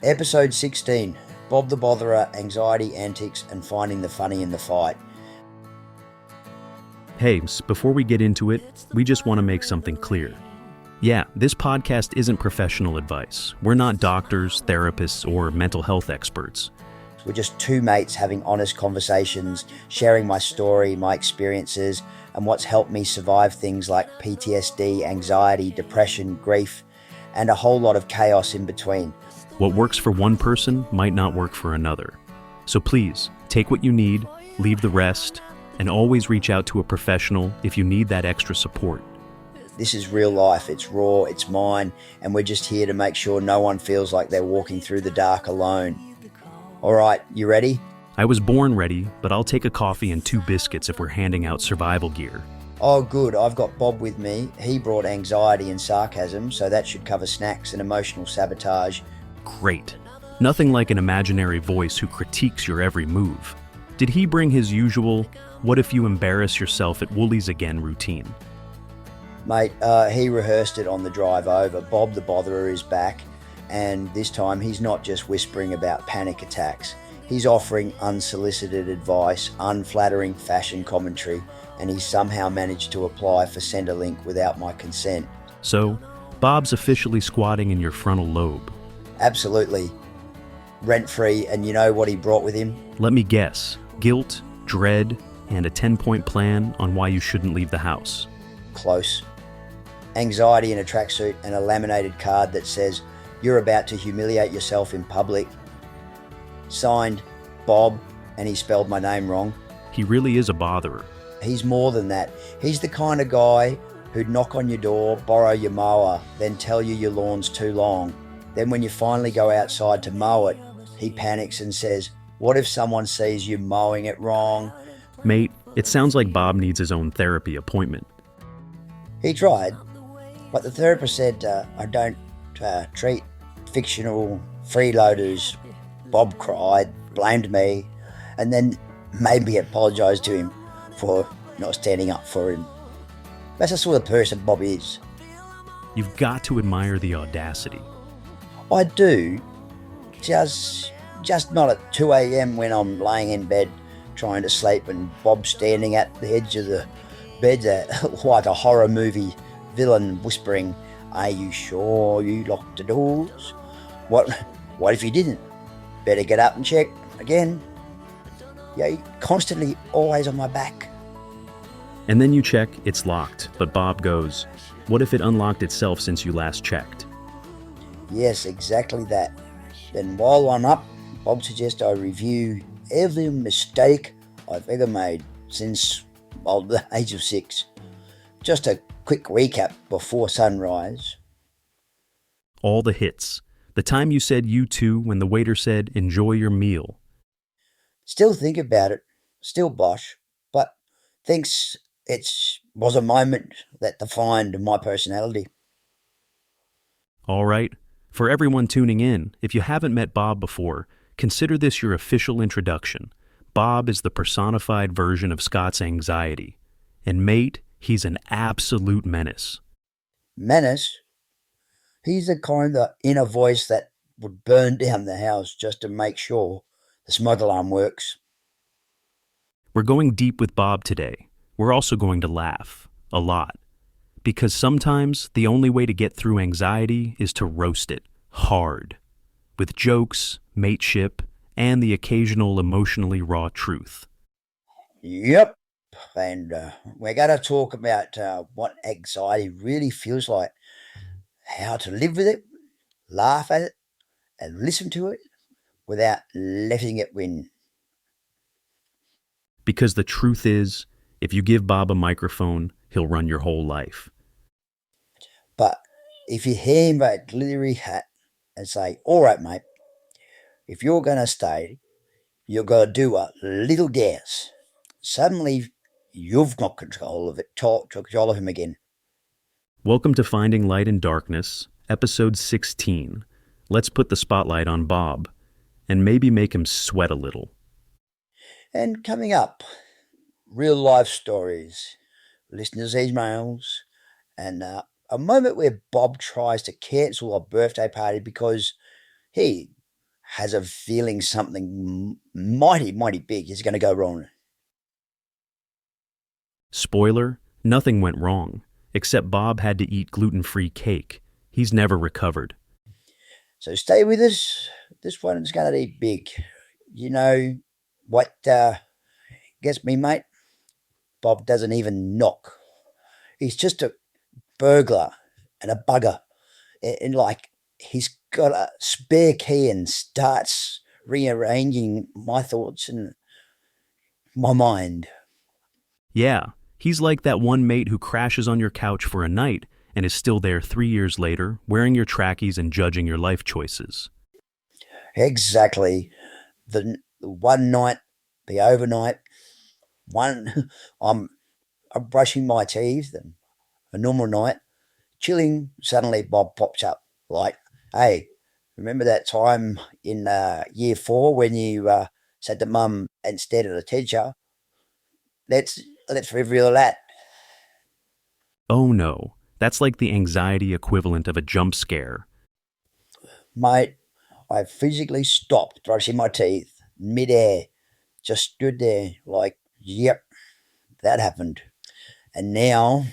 Episode 16, Bob the Botherer, Anxiety, Antics, and Finding the Funny in the Fight. Hey, before we get into it, we just want to make something clear. Yeah, this podcast isn't professional advice. We're not doctors, therapists, or mental health experts. We're just two mates having honest conversations, sharing my story, my experiences, and what's helped me survive things like PTSD, anxiety, depression, grief, and a whole lot of chaos in between. What works for one person might not work for another. So please, take what you need, leave the rest, and always reach out to a professional if you need that extra support. This is real life, it's raw, it's mine, and we're just here to make sure no one feels like they're walking through the dark alone. All right, you ready? I was born ready, but I'll take a coffee and 2 biscuits if we're handing out survival gear. Oh good, I've got Bob with me. He brought anxiety and sarcasm, so that should cover snacks and emotional sabotage. Great. Nothing like an imaginary voice who critiques your every move. Did he bring his usual, what if you embarrass yourself at Woolies again routine? Mate, he rehearsed it on the drive over. Bob the Botherer is back, and this time he's not just whispering about panic attacks. He's offering unsolicited advice, unflattering fashion commentary, and he's somehow managed to apply for Centrelink without my consent. So, Bob's officially squatting in your frontal lobe. Absolutely. Rent-free, and you know what he brought with him? Let me guess. Guilt, dread, and a 10-point plan on why you shouldn't leave the house. Close. Anxiety in a tracksuit and a laminated card that says, "You're about to humiliate yourself in public." Signed, Bob, and he spelled my name wrong. He really is a botherer. He's more than that. He's the kind of guy who'd knock on your door, borrow your mower, then tell you your lawn's too long. Then when you finally go outside to mow it, he panics and says, "What if someone sees you mowing it wrong?" Mate, it sounds like Bob needs his own therapy appointment. He tried, but the therapist said, I don't treat fictional freeloaders. Bob cried, blamed me, and then made me apologise to him for not standing up for him. That's the sort of person Bob is. You've got to admire the audacity. I do, just not at 2 a.m. when I'm laying in bed trying to sleep and Bob's standing at the edge of the bed like a horror movie villain whispering, "Are you sure you locked the doors? What if you didn't? Better get up and check again." Yeah, you're constantly always on my back. And then you check, it's locked, but Bob goes, "What if it unlocked itself since you last checked?" Yes, exactly that. Then while I'm up, Bob suggests I review every mistake I've ever made since the age of 6. Just a quick recap before sunrise. All the hits. The time you said you too when the waiter said, "Enjoy your meal." Still think about it, still bosh, but thinks it was a moment that defined my personality. All right. For everyone tuning in, if you haven't met Bob before, consider this your official introduction. Bob is the personified version of Scott's anxiety. And mate, he's an absolute menace. Menace? He's the kind of inner voice that would burn down the house just to make sure the smoke alarm works. We're going deep with Bob today. We're also going to laugh. A lot. Because sometimes the only way to get through anxiety is to roast it hard. With jokes, mateship, and the occasional emotionally raw truth. Yep. And we're going to talk about what anxiety really feels like, how to live with it, laugh at it, and listen to it without letting it win. Because the truth is, if you give Bob a microphone, he'll run your whole life. But if you hand him a glittery hat and say, "All right, mate, if you're going to stay, you're going to do a little dance," suddenly you've got control of it, control of him again. Welcome to Finding Light in Darkness, episode 16. Let's put the spotlight on Bob, and maybe make him sweat a little. And coming up, real life stories, listeners' emails, and a moment where Bob tries to cancel a birthday party because he has a feeling something mighty, mighty big is going to go wrong. Spoiler, nothing went wrong, except Bob had to eat gluten-free cake. He's never recovered. So stay with us. This one's going to be big. You know what gets me, mate? Bob doesn't even knock. He's just a burglar and a bugger. And like he's got a spare key and starts rearranging my thoughts and my mind. Yeah, he's like that one mate who crashes on your couch for a night and is still there 3 years later, wearing your trackies and judging your life choices. Exactly. The one night, the overnight, one I'm brushing my teeth and a normal night, chilling, suddenly Bob pops up like, hey, remember that time in year 4 when you said to mum instead of the teacher, let's review that. Oh no, that's like the anxiety equivalent of a jump scare. Mate, I physically stopped brushing my teeth mid-air, just stood there like, yep, that happened. And now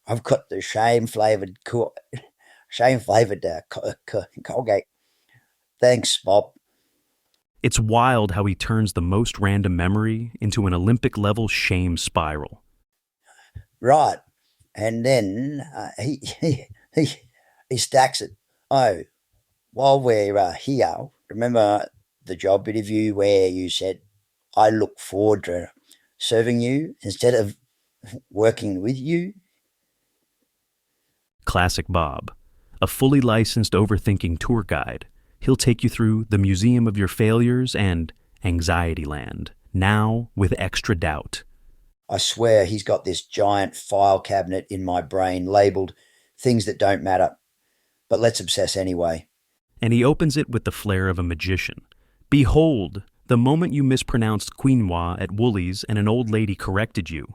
I've got the shame-flavoured Colgate. Thanks, Bob. It's wild how he turns the most random memory into an Olympic level shame spiral. Right. And then he stacks it. Oh, while we're here, remember the job interview where you said, I look forward to serving you instead of working with you? Classic Bob. A fully licensed overthinking tour guide. He'll take you through the museum of your failures and anxiety land, now with extra doubt. I swear he's got this giant file cabinet in my brain labelled things that don't matter, but let's obsess anyway. And he opens it with the flair of a magician. Behold, the moment you mispronounced quinoa at Woolies and an old lady corrected you.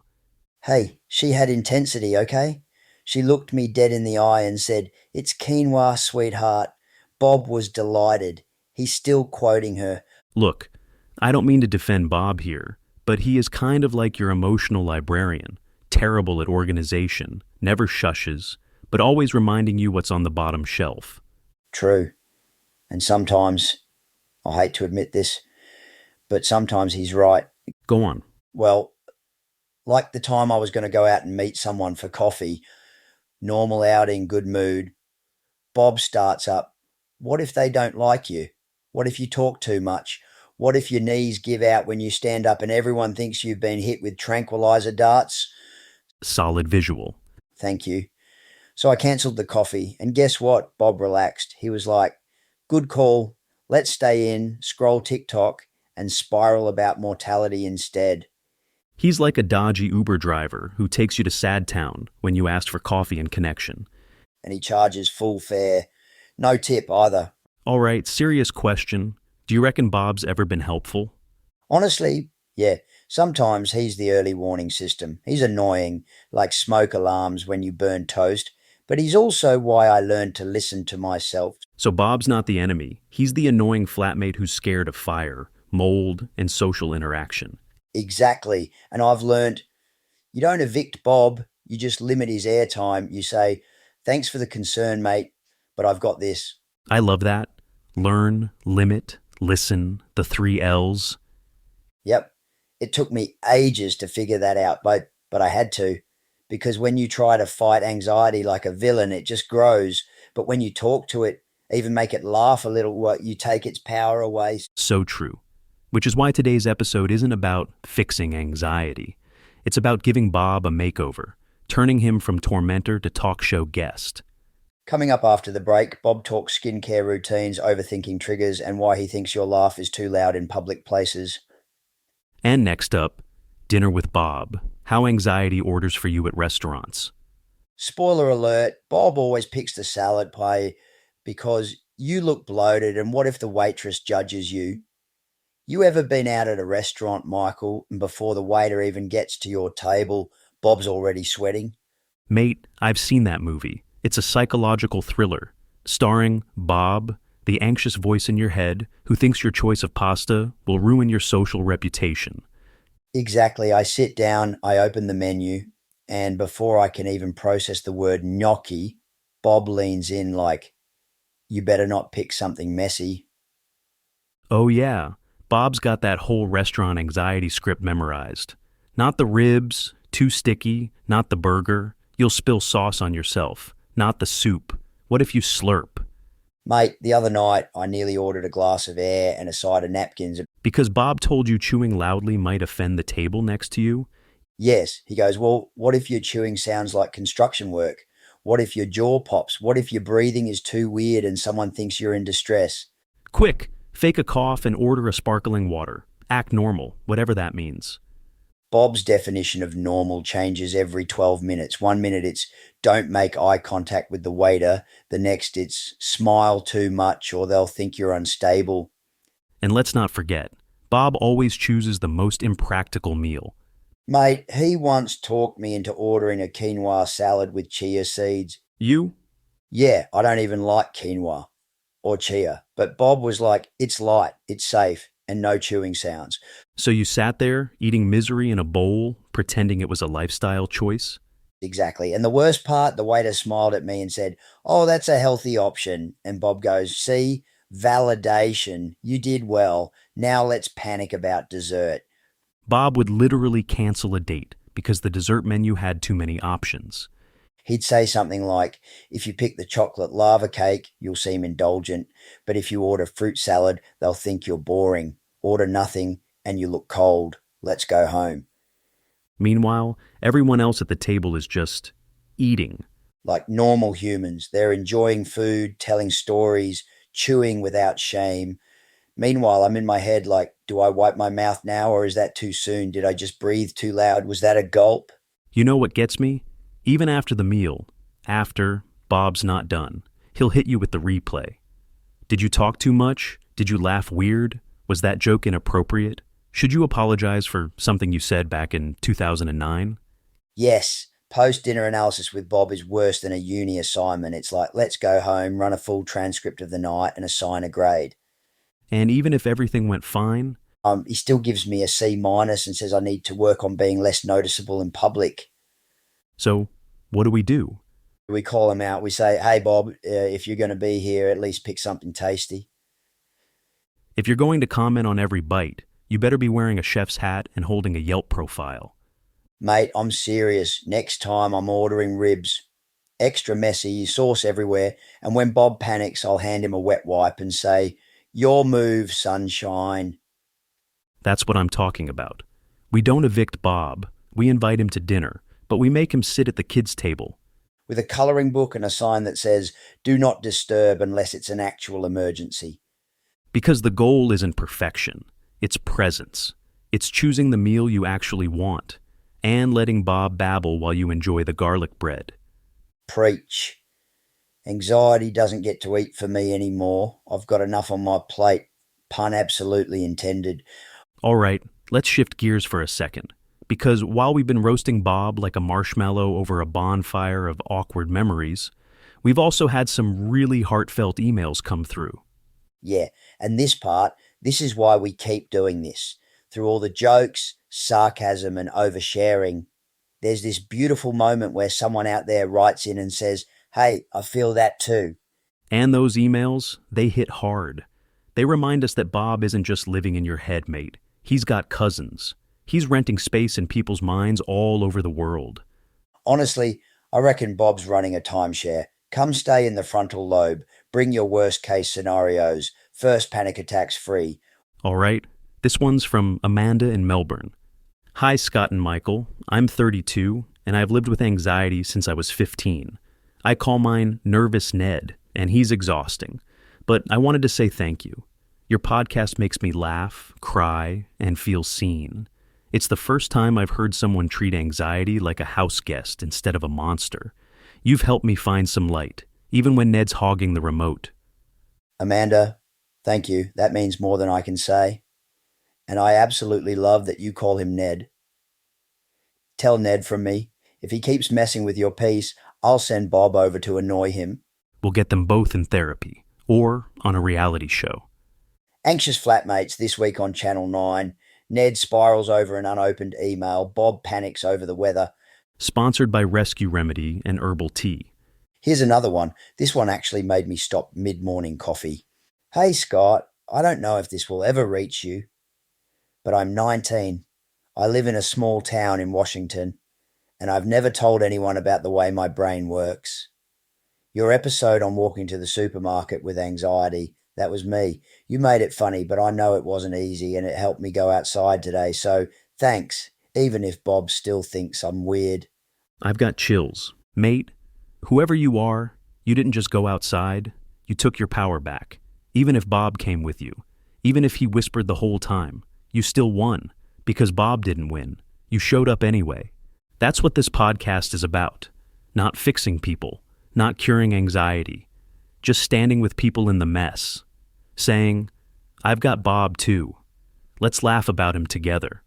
Hey, she had intensity, okay? She looked me dead in the eye and said, it's quinoa, sweetheart. Bob was delighted. He's still quoting her. Look, I don't mean to defend Bob here, but he is kind of like your emotional librarian, terrible at organization, never shushes, but always reminding you what's on the bottom shelf. True. And sometimes, I hate to admit this, but sometimes he's right. Go on. Well, like the time I was going to go out and meet someone for coffee, normal outing, good mood, Bob starts up. What if they don't like you? What if you talk too much? What if your knees give out when you stand up and everyone thinks you've been hit with tranquilizer darts? Solid visual. Thank you. So I cancelled the coffee, and guess what? Bob relaxed. He was like, good call. Let's stay in, scroll TikTok, and spiral about mortality instead. He's like a dodgy Uber driver who takes you to Sad Town when you asked for coffee and connection. And he charges full fare. No tip either. All right, serious question. Do you reckon Bob's ever been helpful? Honestly, yeah. Sometimes he's the early warning system. He's annoying, like smoke alarms when you burn toast. But he's also why I learned to listen to myself. So Bob's not the enemy. He's the annoying flatmate who's scared of fire, mold, and social interaction. Exactly. And I've learned you don't evict Bob, you just limit his airtime. You say, thanks for the concern, mate, but I've got this. I love that. Learn, limit, listen, the 3 L's. Yep. It took me ages to figure that out, but I had to. Because when you try to fight anxiety like a villain, it just grows. But when you talk to it, even make it laugh a little, you take its power away. So true. Which is why today's episode isn't about fixing anxiety. It's about giving Bob a makeover, turning him from tormentor to talk show guest. Coming up after the break, Bob talks skincare routines, overthinking triggers, and why he thinks your laugh is too loud in public places. And next up, Dinner with Bob, how anxiety orders for you at restaurants. Spoiler alert, Bob always picks the salad pie because you look bloated, and what if the waitress judges you? You ever been out at a restaurant, Michael, and before the waiter even gets to your table, Bob's already sweating? Mate, I've seen that movie. It's a psychological thriller, starring Bob, The anxious voice in your head who thinks your choice of pasta will ruin your social reputation. Exactly. I sit down, I open the menu, and before I can even process the word gnocchi, Bob leans in like, you better not pick something messy. Oh, yeah, Bob's got that whole restaurant anxiety script memorized. Not the ribs, too sticky, not the burger. You'll spill sauce on yourself. Not the soup. What if you slurp? Mate, the other night I nearly ordered a glass of air and a side of napkins. Because Bob told you chewing loudly might offend the table next to you? Yes, he goes, well, what if your chewing sounds like construction work? What if your jaw pops? What if your breathing is too weird and someone thinks you're in distress? Quick, fake a cough and order a sparkling water. Act normal, whatever that means. Bob's definition of normal changes every 12 minutes. 1 minute it's don't make eye contact with the waiter. The next it's smile too much or they'll think you're unstable. And let's not forget, Bob always chooses the most impractical meal. Mate, he once talked me into ordering a quinoa salad with chia seeds. You? Yeah, I don't even like quinoa or chia, but Bob was like, it's light, it's safe, and no chewing sounds. So you sat there, eating misery in a bowl, pretending it was a lifestyle choice? Exactly. And the worst part, the waiter smiled at me and said, oh, that's a healthy option. And Bob goes, see, validation, you did well. Now let's panic about dessert. Bob would literally cancel a date because the dessert menu had too many options. He'd say something like, if you pick the chocolate lava cake, you'll seem indulgent. But if you order fruit salad, they'll think you're boring. Order nothing and you look cold. Let's go home. Meanwhile, everyone else at the table is just eating. Like normal humans, they're enjoying food, telling stories, chewing without shame. Meanwhile, I'm in my head like, do I wipe my mouth now or is that too soon? Did I just breathe too loud? Was that a gulp? You know what gets me? Even after the meal, after Bob's not done, he'll hit you with the replay. Did you talk too much? Did you laugh weird? Was that joke inappropriate? Should you apologize for something you said back in 2009? Yes, post-dinner analysis with Bob is worse than a uni assignment. It's like, let's go home, run a full transcript of the night and assign a grade. And even if everything went fine, He still gives me a C minus and says I need to work on being less noticeable in public. so what do? We call him out. We say, hey, Bob, if you're going to be here, at least pick something tasty. If you're going to comment on every bite, you better be wearing a chef's hat and holding a Yelp profile. Mate, I'm serious. Next time I'm ordering ribs. Extra messy, sauce everywhere. And when Bob panics, I'll hand him a wet wipe and say, your move, sunshine. That's what I'm talking about. We don't evict Bob. We invite him to dinner, but we make him sit at the kids' table. With a colouring book and a sign that says, do not disturb unless it's an actual emergency. Because the goal isn't perfection, it's presence. It's choosing the meal you actually want, and letting Bob babble while you enjoy the garlic bread. Preach. Anxiety doesn't get to eat for me anymore. I've got enough on my plate. Pun absolutely intended. All right, let's shift gears for a second. Because while we've been roasting Bob like a marshmallow over a bonfire of awkward memories, we've also had some really heartfelt emails come through. Yeah, and this is why we keep doing this. Through all the jokes, sarcasm, and oversharing, there's this beautiful moment where someone out there writes in and says, hey, I feel that too. And those emails, they hit hard. They remind us that Bob isn't just living in your head, mate. He's got cousins. He's renting space in people's minds all over the world. Honestly, I reckon Bob's running a timeshare. Come stay in the frontal lobe. Bring your worst case scenarios. First panic attacks free. All right, this one's from Amanda in Melbourne. Hi, Scott and Michael. I'm 32, and I've lived with anxiety since I was 15. I call mine Nervous Ned, and he's exhausting. But I wanted to say thank you. Your podcast makes me laugh, cry, and feel seen. It's the first time I've heard someone treat anxiety like a house guest instead of a monster. You've helped me find some light, even when Ned's hogging the remote. Amanda, thank you. That means more than I can say. And I absolutely love that you call him Ned. Tell Ned from me, if he keeps messing with your piece, I'll send Bob over to annoy him. We'll get them both in therapy. or on a reality show. Anxious flatmates this week on Channel 9. Ned spirals over an unopened email. Bob panics over the weather. Sponsored by Rescue Remedy and Herbal Tea. Here's another one. This one actually made me stop mid-morning coffee. Hey, Scott, I don't know if this will ever reach you, but I'm 19. I live in a small town in Washington, and I've never told anyone about the way my brain works. Your episode on walking to the supermarket with anxiety, that was me. You made it funny, but I know it wasn't easy, and it helped me go outside today, so thanks, even if Bob still thinks I'm weird. I've got chills. Mate, whoever you are, you didn't just go outside, you took your power back. Even if Bob came with you, even if he whispered the whole time, you still won, because Bob didn't win. You showed up anyway. That's what this podcast is about. Not fixing people, not curing anxiety, just standing with people in the mess, saying, I've got Bob too. Let's laugh about him together.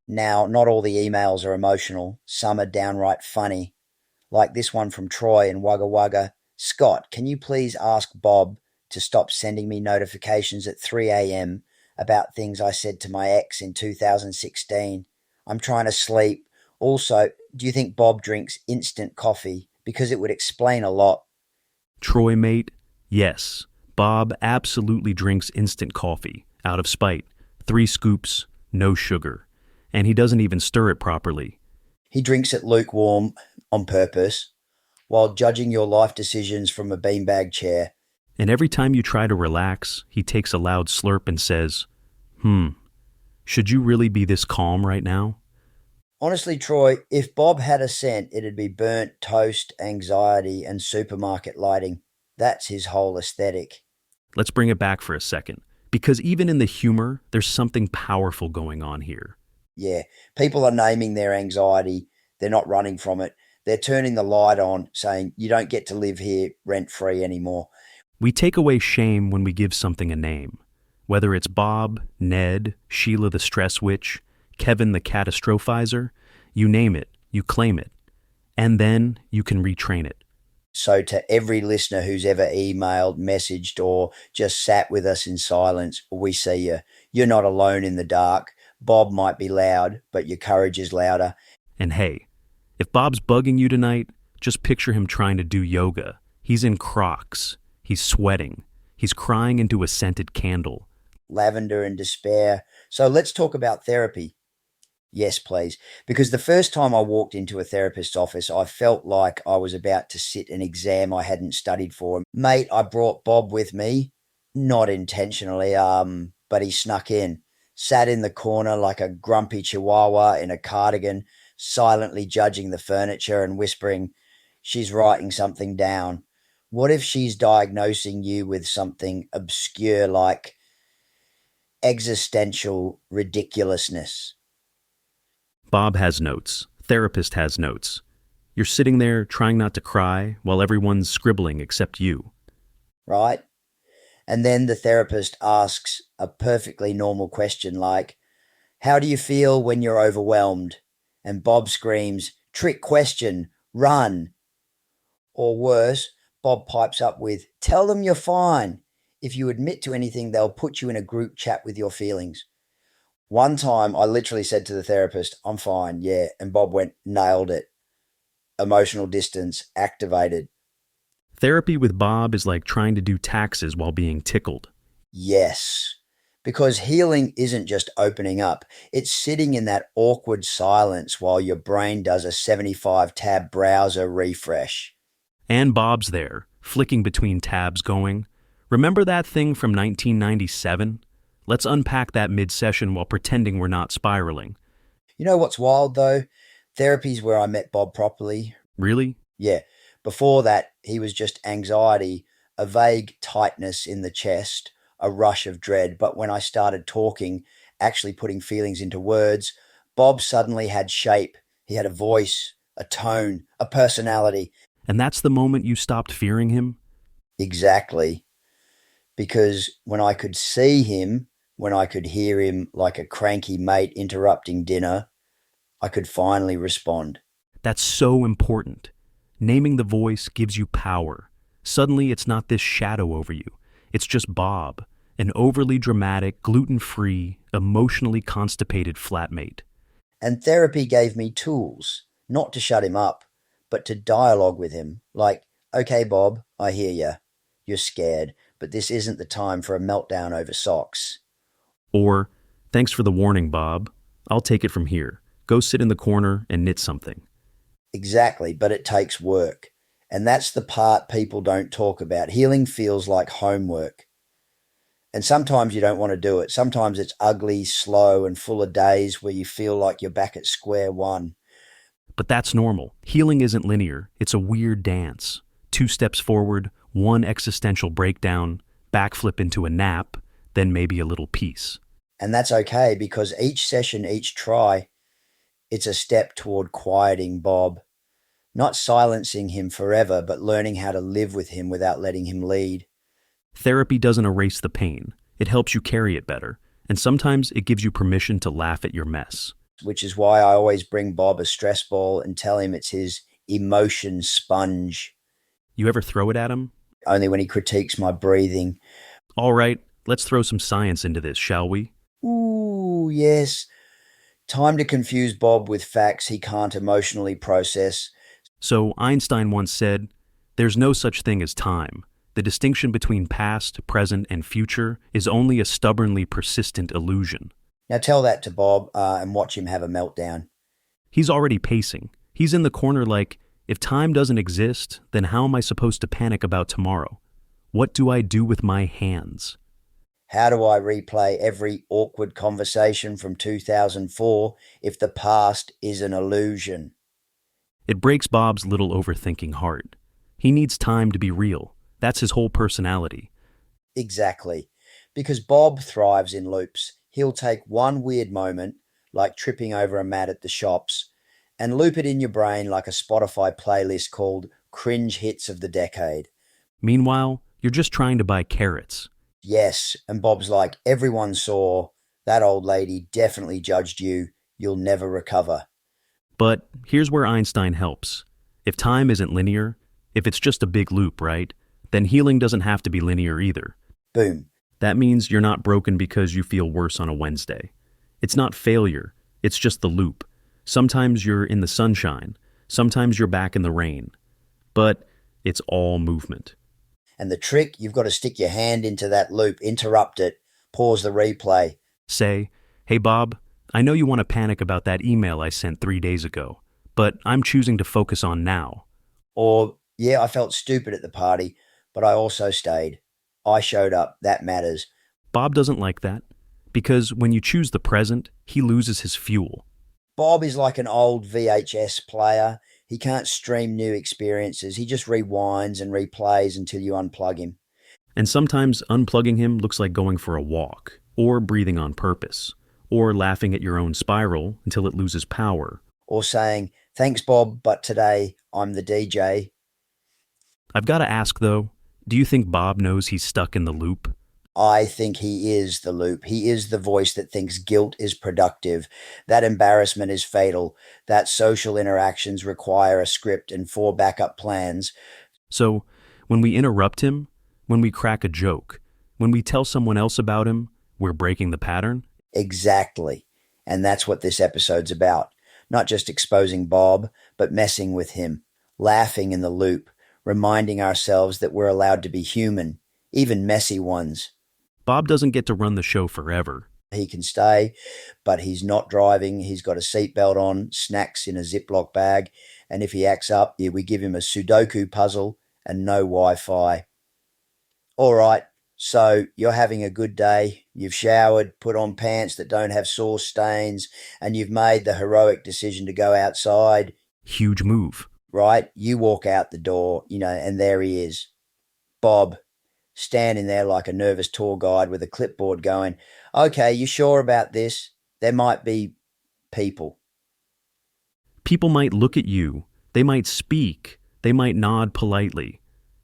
Now, not all the emails are emotional. Some are downright funny. Like this one from Troy in Wagga Wagga. Scott, can you please ask Bob to stop sending me notifications at 3 a.m. about things I said to my ex in 2016? I'm trying to sleep. Also, do you think Bob drinks instant coffee? Because it would explain a lot. Troy, mate, yes. Bob absolutely drinks instant coffee, out of spite. 3 scoops, no sugar. And he doesn't even stir it properly. He drinks it lukewarm on purpose, while judging your life decisions from a beanbag chair. And every time you try to relax, he takes a loud slurp and says, should you really be this calm right now? Honestly, Troy, if Bob had a scent, it'd be burnt toast, anxiety, and supermarket lighting. That's his whole aesthetic. Let's bring it back for a second, because even in the humor, there's something powerful going on here. Yeah, people are naming their anxiety. They're not running from it. They're turning the light on, saying, you don't get to live here rent-free anymore. We take away shame when we give something a name. Whether it's Bob, Ned, Sheila the Stress Witch, Kevin the Catastrophizer, you name it, you claim it. And then you can retrain it. So to every listener who's ever emailed, messaged, or just sat with us in silence, we see you. You're not alone in the dark. Bob might be loud, but your courage is louder. And hey, if Bob's bugging you tonight, just picture him trying to do yoga. He's in Crocs. He's sweating. He's crying into a scented candle. Lavender and despair. So let's talk about therapy. Yes, please. Because the first time I walked into a therapist's office, I felt like I was about to sit an exam I hadn't studied for. Mate, I brought Bob with me, not intentionally, but he snuck in. Sat in the corner like a grumpy chihuahua in a cardigan, silently judging the furniture and whispering, she's writing something down. What if she's diagnosing you with something obscure like existential ridiculousness? Bob has notes. Therapist has notes. You're sitting there trying not to cry while everyone's scribbling except you. Right? And then the therapist asks a perfectly normal question like, how do you feel when you're overwhelmed? And Bob screams, trick question, run. Or worse, Bob pipes up with, tell them you're fine. If you admit to anything, they'll put you in a group chat with your feelings. One time I literally said to the therapist, I'm fine, yeah. And Bob went, nailed it. Emotional distance activated. Therapy with Bob is like trying to do taxes while being tickled. Yes. Because healing isn't just opening up. It's sitting in that awkward silence while your brain does a 75-tab browser refresh. And Bob's there, flicking between tabs going, remember that thing from 1997? Let's unpack that mid-session while pretending we're not spiraling. You know what's wild though? Therapy's where I met Bob properly. Really? Yeah. Before that, he was just anxiety, a vague tightness in the chest, a rush of dread. But when I started talking, actually putting feelings into words, Bob suddenly had shape. He had a voice, a tone, a personality. And that's the moment you stopped fearing him? Exactly. Because when I could see him, when I could hear him like a cranky mate interrupting dinner, I could finally respond. That's so important. Naming the voice gives you power. Suddenly it's not this shadow over you. It's just Bob, an overly dramatic, gluten-free, emotionally constipated flatmate. And therapy gave me tools, not to shut him up, but to dialogue with him. Like, okay, Bob, I hear you. You're scared, but this isn't the time for a meltdown over socks. Or, thanks for the warning, Bob. I'll take it from here. Go sit in the corner and knit something. Exactly, but it takes work. And that's the part people don't talk about. Healing feels like homework. And sometimes you don't want to do it. Sometimes it's ugly, slow, and full of days where you feel like you're back at square one. But that's normal. Healing isn't linear. It's a weird dance. 2 steps forward, 1 existential breakdown, backflip into a nap, then maybe a little peace. And that's okay because each session, each try, it's a step toward quieting Bob. Not silencing him forever, but learning how to live with him without letting him lead. Therapy doesn't erase the pain. It helps you carry it better. And sometimes it gives you permission to laugh at your mess. Which is why I always bring Bob a stress ball and tell him it's his emotion sponge. You ever throw it at him? Only when he critiques my breathing. All right, let's throw some science into this, shall we? Ooh, yes. Time to confuse Bob with facts he can't emotionally process. So Einstein once said, "There's no such thing as time. The distinction between past, present, and future is only a stubbornly persistent illusion." Now tell that to Bob and watch him have a meltdown. He's already pacing. He's in the corner like, if time doesn't exist, then how am I supposed to panic about tomorrow? What do I do with my hands? How do I replay every awkward conversation from 2004 if the past is an illusion? It breaks Bob's little overthinking heart. He needs time to be real. That's his whole personality. Exactly. Because Bob thrives in loops. He'll take one weird moment, like tripping over a mat at the shops, and loop it in your brain like a Spotify playlist called Cringe Hits of the Decade. Meanwhile, you're just trying to buy carrots. Yes, and Bob's like, everyone saw, that old lady definitely judged you, you'll never recover. But here's where Einstein helps. If time isn't linear, if it's just a big loop, right, then healing doesn't have to be linear either. Boom. That means you're not broken because you feel worse on a Wednesday. It's not failure, it's just the loop. Sometimes you're in the sunshine, sometimes you're back in the rain. But it's all movement. And the trick, you've got to stick your hand into that loop, interrupt it, pause the replay. Say, "Hey Bob, I know you want to panic about that email I sent 3 days ago, but I'm choosing to focus on now." Or, yeah, I felt stupid at the party, but I also stayed. I showed up. That matters. Bob doesn't like that, because when you choose the present, he loses his fuel. Bob is like an old VHS player. He can't stream new experiences. He just rewinds and replays until you unplug him. And sometimes unplugging him looks like going for a walk, or breathing on purpose, or laughing at your own spiral until it loses power. Or saying, thanks, Bob, but today I'm the DJ. I've got to ask, though, do you think Bob knows he's stuck in the loop? I think he is the loop. He is the voice that thinks guilt is productive, that embarrassment is fatal, that social interactions require a script and 4 backup plans. So, when we interrupt him, when we crack a joke, when we tell someone else about him, we're breaking the pattern? Exactly. And that's what this episode's about. Not just exposing Bob, but messing with him, laughing in the loop, reminding ourselves that we're allowed to be human, even messy ones. Bob doesn't get to run the show forever. He can stay, but he's not driving. He's got a seatbelt on, snacks in a Ziploc bag, and if he acts up, we give him a Sudoku puzzle and no Wi-Fi. All right, so you're having a good day. You've showered, put on pants that don't have sauce stains, and you've made the heroic decision to go outside. Huge move. Right? You walk out the door, and there he is. Bob, standing there like a nervous tour guide with a clipboard going, okay, you sure about this? There might be people. People might look at you. They might speak. They might nod politely.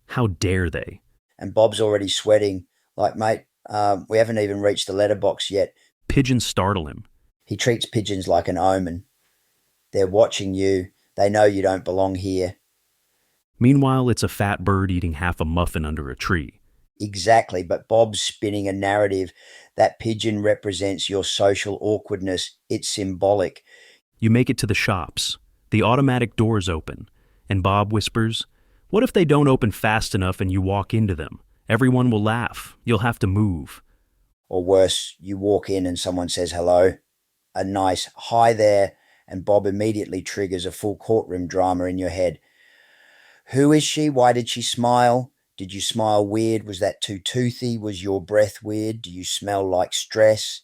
How dare they? And Bob's already sweating. Like, mate, we haven't even reached the letterbox yet. Pigeons startle him. He treats pigeons like an omen. They're watching you. They know you don't belong here. Meanwhile, it's a fat bird eating half a muffin under a tree. Exactly, but Bob's spinning a narrative. That pigeon represents your social awkwardness. It's symbolic. You make it to the shops. The automatic doors open, and Bob whispers, "What if they don't open fast enough and you walk into them? Everyone will laugh. You'll have to move." Or worse, you walk in and someone says hello, a nice hi there, and Bob immediately triggers a full courtroom drama in your head. Who is she? Why did she smile? Did you smile weird? Was that too toothy? Was your breath weird? Do you smell like stress?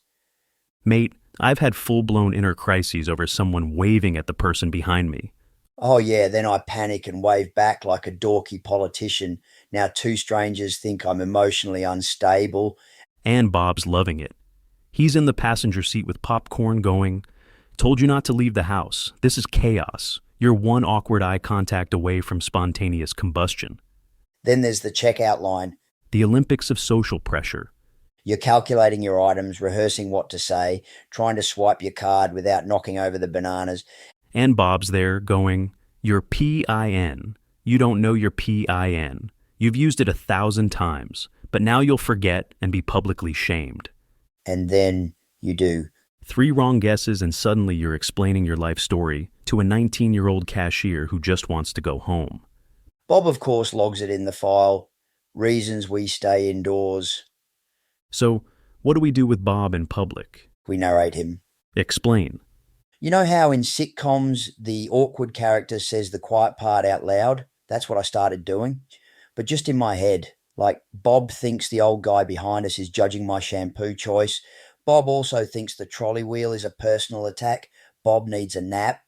Mate, I've had full blown inner crises over someone waving at the person behind me. Oh, yeah, then I panic and wave back like a dorky politician. Now, two strangers think I'm emotionally unstable. And Bob's loving it. He's in the passenger seat with popcorn going, "Told you not to leave the house. This is chaos. You're one awkward eye contact away from spontaneous combustion." Then there's the checkout line. The Olympics of social pressure. You're calculating your items, rehearsing what to say, trying to swipe your card without knocking over the bananas. And Bob's there going, "Your PIN. You don't know your PIN. You've used it 1,000 times, but now you'll forget and be publicly shamed." And then you do. 3 wrong guesses and suddenly you're explaining your life story to a 19-year-old cashier who just wants to go home. Bob, of course, logs it in the file. Reasons we stay indoors. So, what do we do with Bob in public? We narrate him. Explain. You know how in sitcoms the awkward character says the quiet part out loud? That's what I started doing. But just in my head. Like, Bob thinks the old guy behind us is judging my shampoo choice. Bob also thinks the trolley wheel is a personal attack. Bob needs a nap.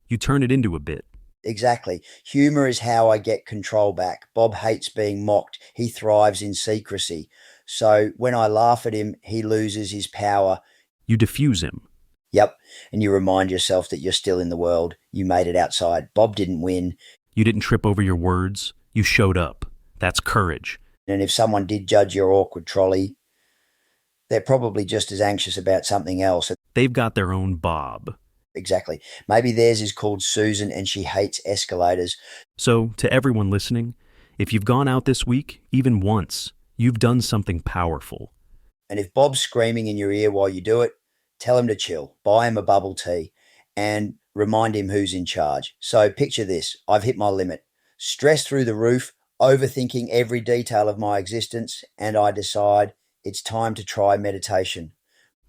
You turn it into a bit. Exactly. Humour is how I get control back. Bob hates being mocked. He thrives in secrecy. So when I laugh at him, he loses his power. You diffuse him. Yep. And you remind yourself that you're still in the world. You made it outside. Bob didn't win. You didn't trip over your words. You showed up. That's courage. And if someone did judge your awkward trolley, they're probably just as anxious about something else. They've got their own Bob. Exactly. Maybe theirs is called Susan and she hates escalators. So, to everyone listening, if you've gone out this week, even once, you've done something powerful. And if Bob's screaming in your ear while you do it, tell him to chill. Buy him a bubble tea and remind him who's in charge. So picture this. I've hit my limit. Stress through the roof, overthinking every detail of my existence, and I decide it's time to try meditation.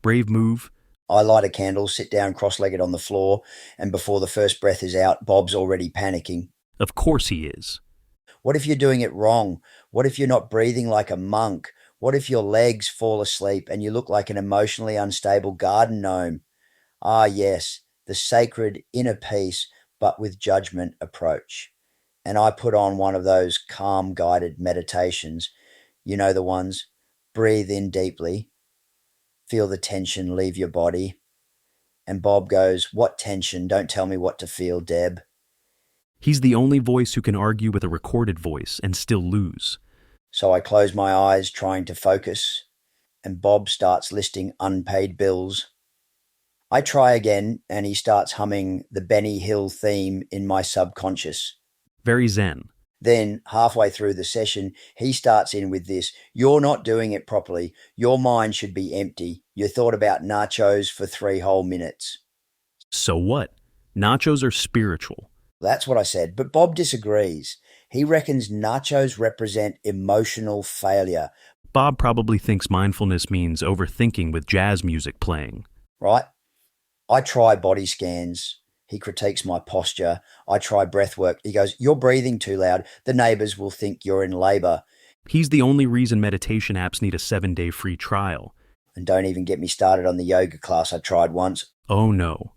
Brave move. I light a candle, sit down cross-legged on the floor, and before the first breath is out, Bob's already panicking. Of course he is. What if you're doing it wrong? What if you're not breathing like a monk? What if your legs fall asleep and you look like an emotionally unstable garden gnome? Ah, yes, the sacred inner peace, but with judgment approach. And I put on one of those calm guided meditations. You know the ones. Breathe in deeply. Feel the tension leave your body. And Bob goes, "What tension? Don't tell me what to feel, Deb." He's the only voice who can argue with a recorded voice and still lose. So I close my eyes, trying to focus, and Bob starts listing unpaid bills. I try again, and he starts humming the Benny Hill theme in my subconscious. Very zen. Then, halfway through the session, he starts in with this: "You're not doing it properly. Your mind should be empty. You thought about nachos for 3 whole minutes." So what? Nachos are spiritual. That's what I said, but Bob disagrees. He reckons nachos represent emotional failure. Bob probably thinks mindfulness means overthinking with jazz music playing. Right? I try body scans. He critiques my posture. I try breath work. He goes, "You're breathing too loud. The neighbours will think you're in labour." He's the only reason meditation apps need a 7-day free trial. And don't even get me started on the yoga class I tried once. Oh no.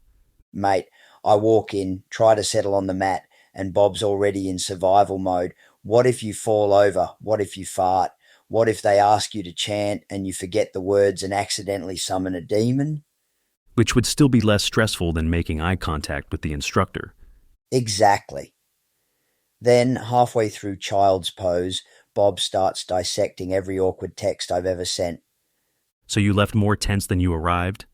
Mate, I walk in, try to settle on the mat, and Bob's already in survival mode. What if you fall over? What if you fart? What if they ask you to chant and you forget the words and accidentally summon a demon? Which would still be less stressful than making eye contact with the instructor. Exactly. Then, halfway through child's pose, Bob starts dissecting every awkward text I've ever sent. So you left more tense than you arrived?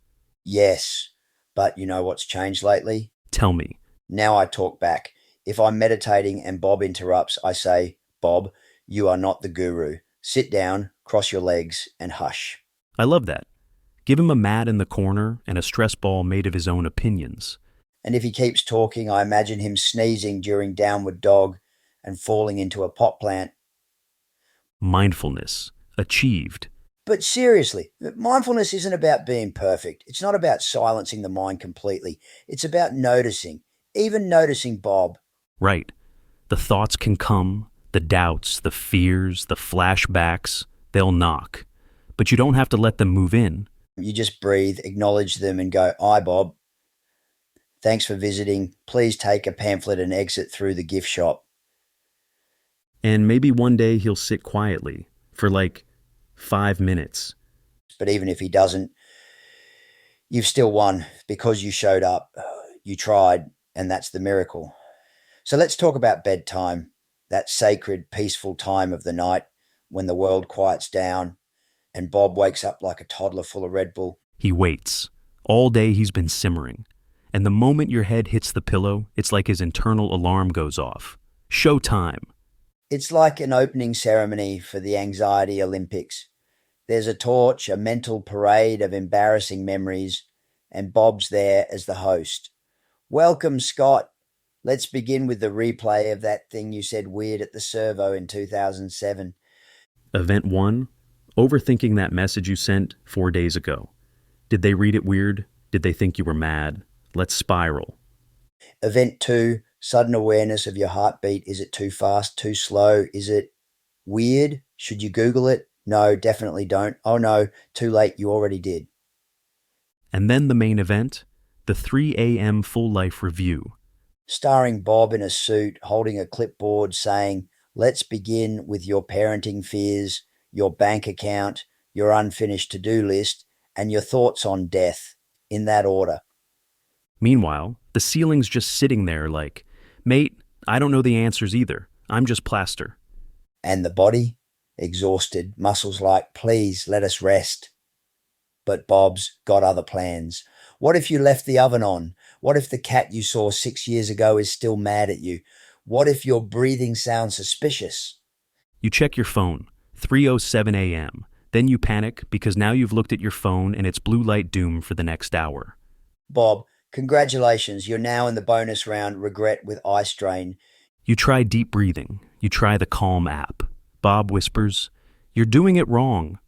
Yes, but you know what's changed lately? Tell me. Now I talk back. If I'm meditating and Bob interrupts, I say, "Bob, you are not the guru. Sit down, cross your legs, and hush. I love that. Give him a mat in the corner and a stress ball made of his own opinions. And if he keeps talking, I imagine him sneezing during downward dog and falling into a pot plant. Mindfulness. Achieved. But seriously, mindfulness isn't about being perfect. It's not about silencing the mind completely. It's about noticing, even noticing Bob. Right. The thoughts can come, the doubts, the fears, the flashbacks, they'll knock. But you don't have to let them move in. You just breathe, acknowledge them, and go, "Hi, Bob. Thanks for visiting. Please take a pamphlet and exit through the gift shop." And maybe one day he'll sit quietly for like 5 minutes. But even if he doesn't, you've still won because you showed up, you tried, and that's the miracle. So let's talk about bedtime, that sacred, peaceful time of the night when the world quiets down and Bob wakes up like a toddler full of Red Bull. He waits. All day he's been simmering. And the moment your head hits the pillow, it's like his internal alarm goes off. Showtime. It's like an opening ceremony for the Anxiety Olympics. There's a torch, a mental parade of embarrassing memories, and Bob's there as the host. "Welcome, Scott. Let's begin with the replay of that thing you said weird at the servo in 2007. Event 1. Overthinking that message you sent 4 days ago. Did they read it weird? Did they think you were mad? Let's spiral. Event 2. Sudden awareness of your heartbeat. Is it too fast, too slow? Is it weird? Should you Google it? No, definitely don't. Oh no, too late, you already did. And then the main event, the 3 a.m. full life review. Starring Bob in a suit, holding a clipboard saying, "Let's begin with your parenting fears, your bank account, your unfinished to-do list, and your thoughts on death," in that order. Meanwhile, the ceiling's just sitting there like, "Mate, I don't know the answers either. I'm just plaster." And the body, exhausted, muscles like, "Please let us rest." But Bob's got other plans. What if you left the oven on? What if the cat you saw 6 years ago is still mad at you? What if your breathing sounds suspicious? You check your phone, 3:07 a.m. Then you panic because now you've looked at your phone and it's blue light doom for the next hour. "Bob, congratulations, you're now in the bonus round, regret with eye strain." You try deep breathing. You try the Calm app. Bob whispers, "You're doing it wrong."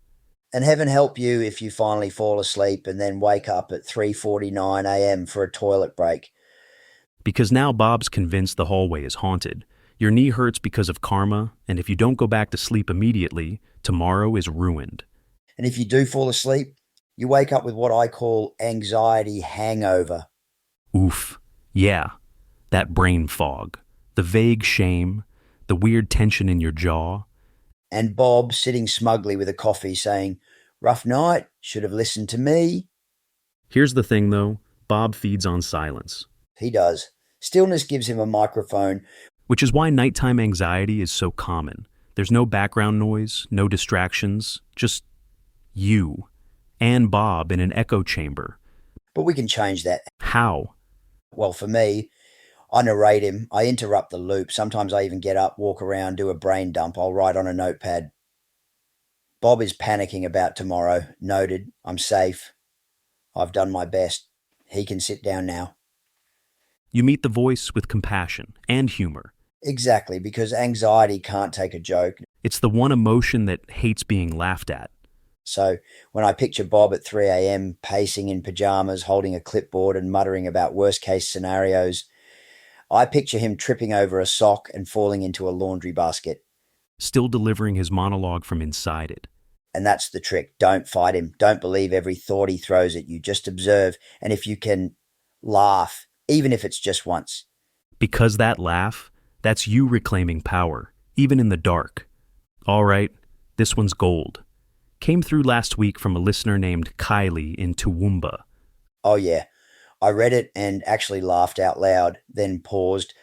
And heaven help you if you finally fall asleep and then wake up at 3:49 a.m. for a toilet break. Because now Bob's convinced the hallway is haunted. Your knee hurts because of karma, and if you don't go back to sleep immediately, tomorrow is ruined. And if you do fall asleep, you wake up with what I call anxiety hangover. Oof. Yeah. That brain fog. The vague shame. The weird tension in your jaw. And Bob sitting smugly with a coffee saying, "Rough night, should have listened to me." Here's the thing, though. Bob feeds on silence. He does. Stillness gives him a microphone. Which is why nighttime anxiety is so common. There's no background noise, no distractions, just you and Bob in an echo chamber. But we can change that. How? Well, for me, I narrate him. I interrupt the loop. Sometimes I even get up, walk around, do a brain dump. I'll write on a notepad. "Bob is panicking about tomorrow. Noted. I'm safe. I've done my best. He can sit down now." You meet the voice with compassion and humor. Exactly, because anxiety can't take a joke. It's the one emotion that hates being laughed at. So when I picture Bob at 3 a.m. pacing in pajamas, holding a clipboard and muttering about worst case scenarios, I picture him tripping over a sock and falling into a laundry basket. Still delivering his monologue from inside it. And that's the trick. Don't fight him. Don't believe every thought he throws at you. Just observe. And if you can, laugh, even if it's just once. Because that laugh, that's you reclaiming power, even in the dark. All right, this one's gold. Came through last week from a listener named Kylie in Toowoomba. Oh yeah, I read it and actually laughed out loud, then paused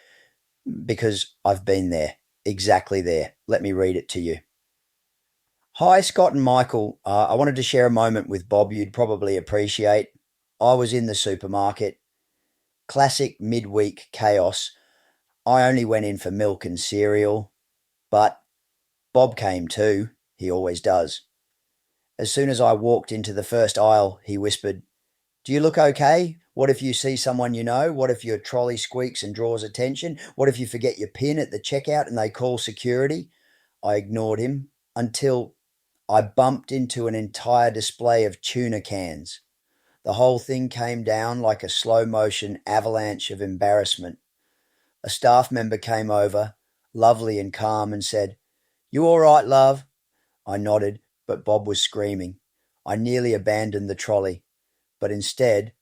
because I've been there, exactly there. Let me read it to you. "Hi, Scott and Michael. I wanted to share a moment with Bob you'd probably appreciate. I was in the supermarket. Classic midweek chaos. I only went in for milk and cereal, but Bob came too. He always does. As soon as I walked into the first aisle, he whispered, "Do you look okay? What if you see someone you know? What if your trolley squeaks and draws attention? What if you forget your PIN at the checkout and they call security?" I ignored him until I bumped into an entire display of tuna cans. The whole thing came down like a slow motion avalanche of embarrassment. A staff member came over, lovely and calm, and said, "You all right, love?" I nodded, but Bob was screaming. I nearly abandoned the trolley, but instead,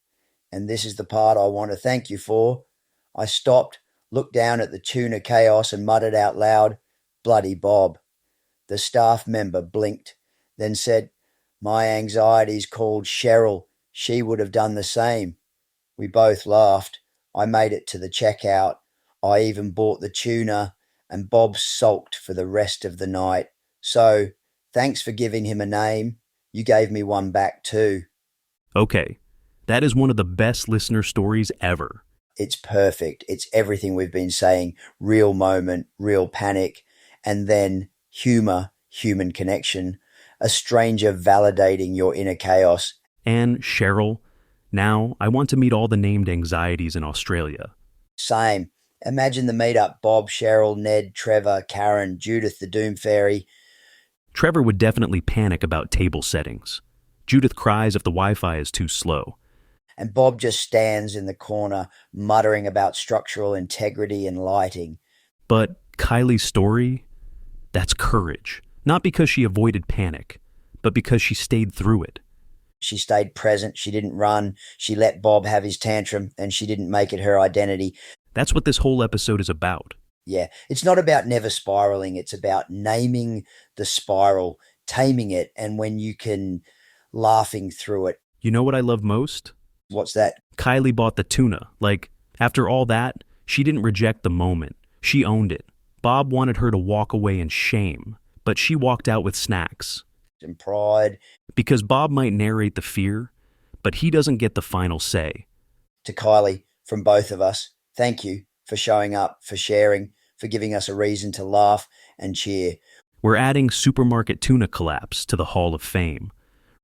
and this is the part I want to thank you for, I stopped, looked down at the tuna chaos, and muttered out loud, "Bloody Bob." The staff member blinked, then said, "My anxiety's called Cheryl. She would have done the same." We both laughed. I made it to the checkout. I even bought the tuna, and Bob sulked for the rest of the night. So, thanks for giving him a name. You gave me one back too. Okay, that is one of the best listener stories ever. It's perfect. It's everything we've been saying. Real moment, real panic, and then humour, human connection, a stranger validating your inner chaos. And Cheryl, now I want to meet all the named anxieties in Australia. Same. Imagine the meetup: Bob, Cheryl, Ned, Trevor, Karen, Judith the Doom Fairy. Trevor would definitely panic about table settings. Judith cries if the Wi-Fi is too slow. And Bob just stands in the corner muttering about structural integrity and lighting. But Kylie's story, that's courage. Not because she avoided panic, but because she stayed through it. She stayed present. She didn't run. She let Bob have his tantrum, and she didn't make it her identity. That's what this whole episode is about. Yeah, it's not about never spiraling. It's about naming the spiral, taming it, and when you can, laughing through it. You know what I love most? What's that? Kylie bought the tuna. Like, after all that, she didn't reject the moment. She owned it. Bob wanted her to walk away in shame, but she walked out with snacks. And pride. Because Bob might narrate the fear, but he doesn't get the final say. To Kylie, from both of us, thank you for showing up, for sharing, for giving us a reason to laugh and cheer. We're adding supermarket tuna collapse to the Hall of Fame.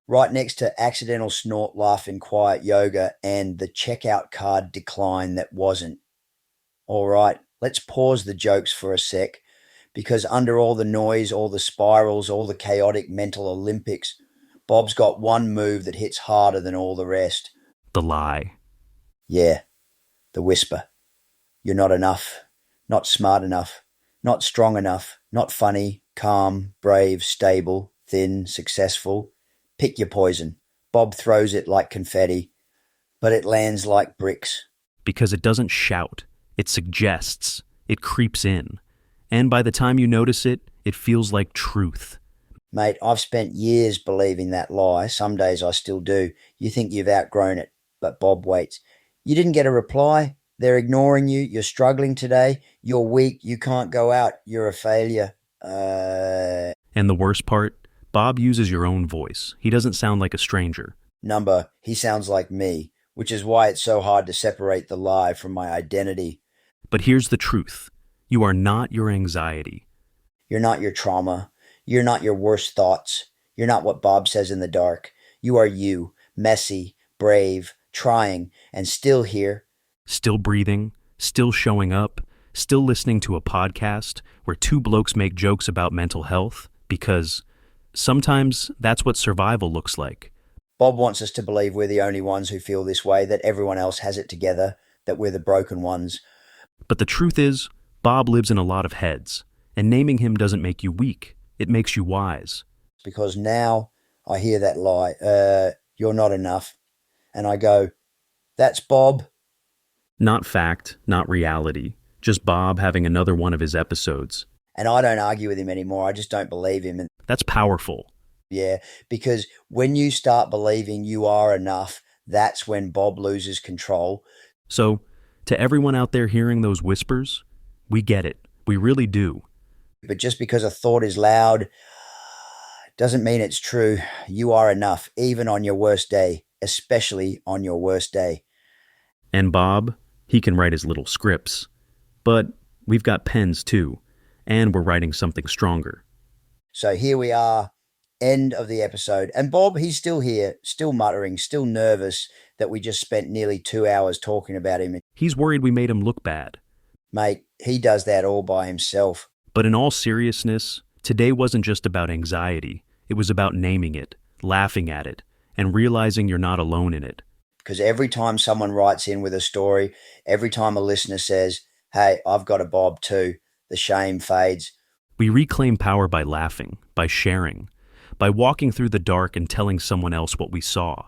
Right next to accidental snort, laugh in quiet yoga and the checkout card decline that wasn't. All right, let's pause the jokes for a sec, because under all the noise, all the spirals, all the chaotic mental Olympics, Bob's got one move that hits harder than all the rest. The lie. Yeah, the whisper. You're not enough, not smart enough, not strong enough, not funny, calm, brave, stable, thin, successful. Pick your poison. Bob throws it like confetti, but it lands like bricks. Because it doesn't shout. It suggests. It creeps in. And by the time you notice it, it feels like truth. Mate, I've spent years believing that lie. Some days I still do. You think you've outgrown it, but Bob waits. You didn't get a reply. They're ignoring you. You're struggling today. You're weak. You can't go out. You're a failure. And the worst part? Bob uses your own voice. He doesn't sound like a stranger. Number, he sounds like me, which is why it's so hard to separate the lie from my identity. But here's the truth. You are not your anxiety. You're not your trauma. You're not your worst thoughts. You're not what Bob says in the dark. You are you, messy, brave, trying, and still here. Still breathing, still showing up, still listening to a podcast where two blokes make jokes about mental health, because sometimes that's what survival looks like. Bob wants us to believe we're the only ones who feel this way, that everyone else has it together, that we're the broken ones. But the truth is, Bob lives in a lot of heads, and naming him doesn't make you weak. It makes you wise. Because now I hear that lie, you're not enough. And I go, that's Bob. Not fact, not reality. Just Bob having another one of his episodes. And I don't argue with him anymore. I just don't believe him. And that's powerful. Yeah, because when you start believing you are enough, that's when Bob loses control. So, to everyone out there hearing those whispers, we get it. We really do. But just because a thought is loud doesn't mean it's true. You are enough, even on your worst day, especially on your worst day. And Bob, he can write his little scripts. But we've got pens too, and we're writing something stronger. So here we are, end of the episode. And Bob, he's still here, still muttering, still nervous that we just spent nearly 2 hours talking about him. He's worried we made him look bad. Mate, he does that all by himself. But in all seriousness, today wasn't just about anxiety. It was about naming it, laughing at it, and realizing you're not alone in it. Because every time someone writes in with a story, every time a listener says, hey, I've got a Bob too, the shame fades. We reclaim power by laughing, by sharing, by walking through the dark and telling someone else what we saw.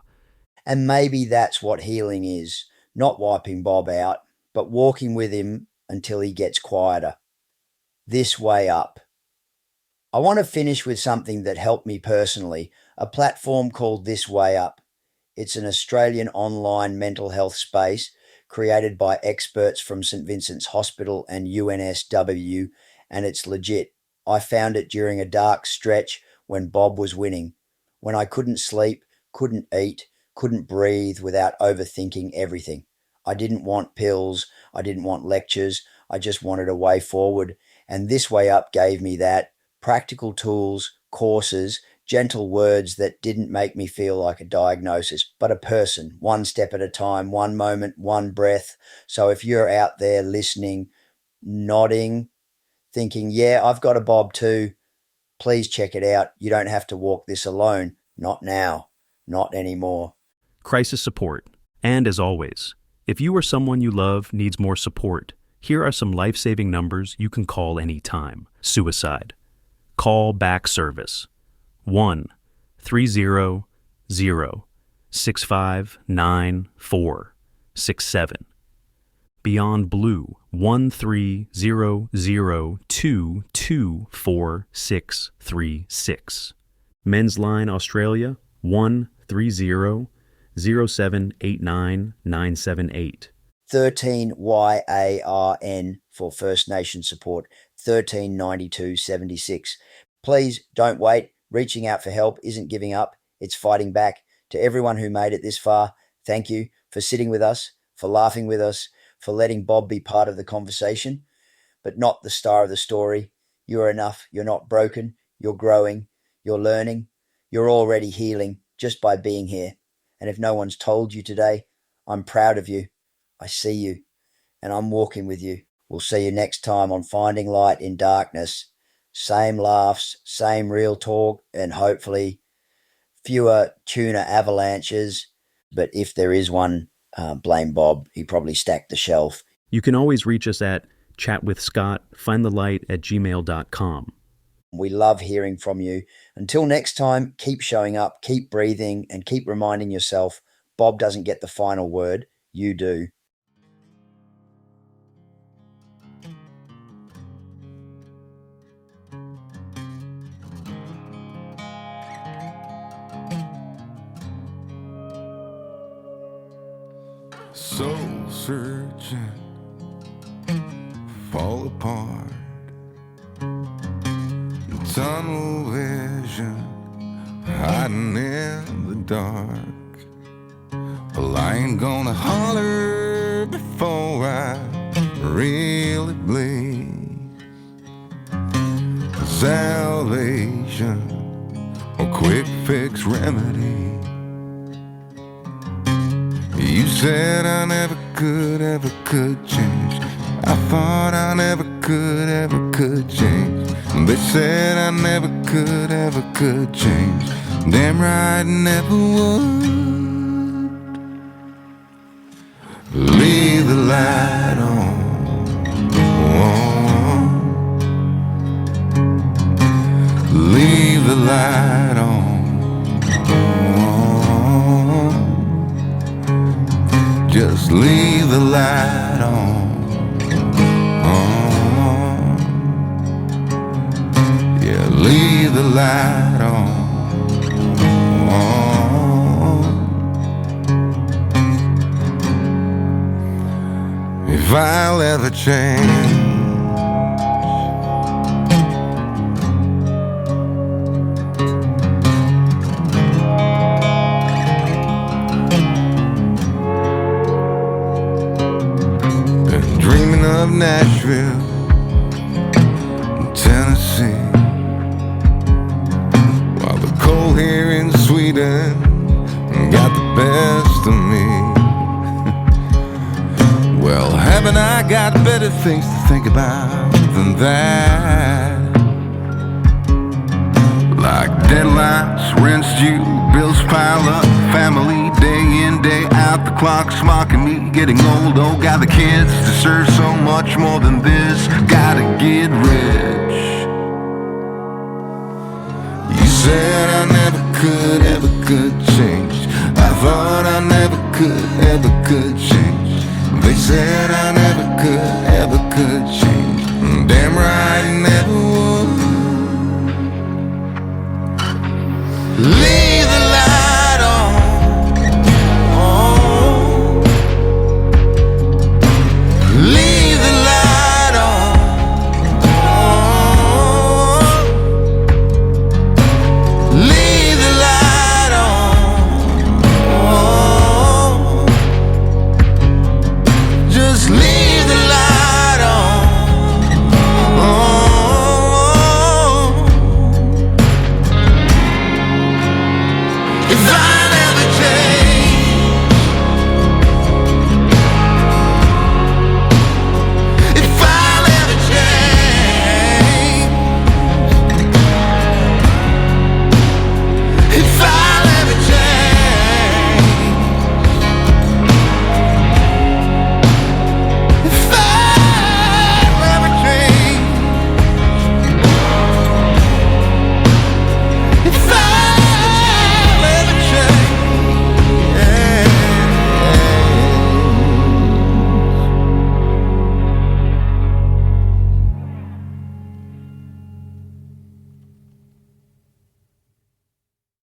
And maybe that's what healing is, not wiping Bob out, but walking with him until he gets quieter. This way up. I want to finish with something that helped me personally, a platform called This Way Up. It's an Australian online mental health space created by experts from St Vincent's Hospital and UNSW, and it's legit. I found it during a dark stretch when Bob was winning, when I couldn't sleep, couldn't eat, couldn't breathe without overthinking everything. I didn't want pills, I didn't want lectures, I just wanted a way forward, and This Way Up gave me that. Practical tools, courses, gentle words that didn't make me feel like a diagnosis, but a person, one step at a time, one moment, one breath. So if you're out there listening, nodding, thinking, yeah, I've got a Bob too, please check it out. You don't have to walk this alone. Not now. Not anymore. Crisis support. And as always, if you or someone you love needs more support, here are some life-saving numbers you can call anytime. Suicide. Call back service. 1-300-6594-67. Beyond Blue. 1-300-224-636. Men's Line Australia. 1-300-0789-978. 13YARN for First Nation support, 139276. Please don't wait. Reaching out for help isn't giving up, it's fighting back. To everyone who made it this far, thank you for sitting with us, for laughing with us, for letting Bob be part of the conversation, but not the star of the story. You are enough. You're not broken. You're growing. You're learning. You're already healing just by being here. And if no one's told you today, I'm proud of you. I see you, and I'm walking with you. We'll see you next time on Finding Light in Darkness. Same laughs, same real talk, and hopefully fewer tuna avalanches. But if there is one, blame Bob. He probably stacked the shelf. You can always reach us at chatwithscott.findthelight@gmail.com. We love hearing from you. Until next time, keep showing up, keep breathing, and keep reminding yourself Bob doesn't get the final word. You do. Soul searching, fall apart, tunnel vision, hiding in the dark. Well, I ain't gonna holler before I really bleed. Salvation, a quick fix remedy. You said I never could change. I thought I never could change. They said I never could change. Damn right I never would. Leave the light on. Leave the light on. Just leave the light on. Yeah, leave the light on. If I'll ever change, of Nashville, Tennessee, people here in Sweden got the best of me. Well, haven't I got better things to think about than that? Like deadlines, rent's due, bills pile up, family day in, day out, the clock's mocking me, getting old, oh God, the kids deserve so much more than this, gotta get rich. You said I never could, ever could change. I thought I never could, ever could change. They said I never could, ever could change. Damn right, never would. Leave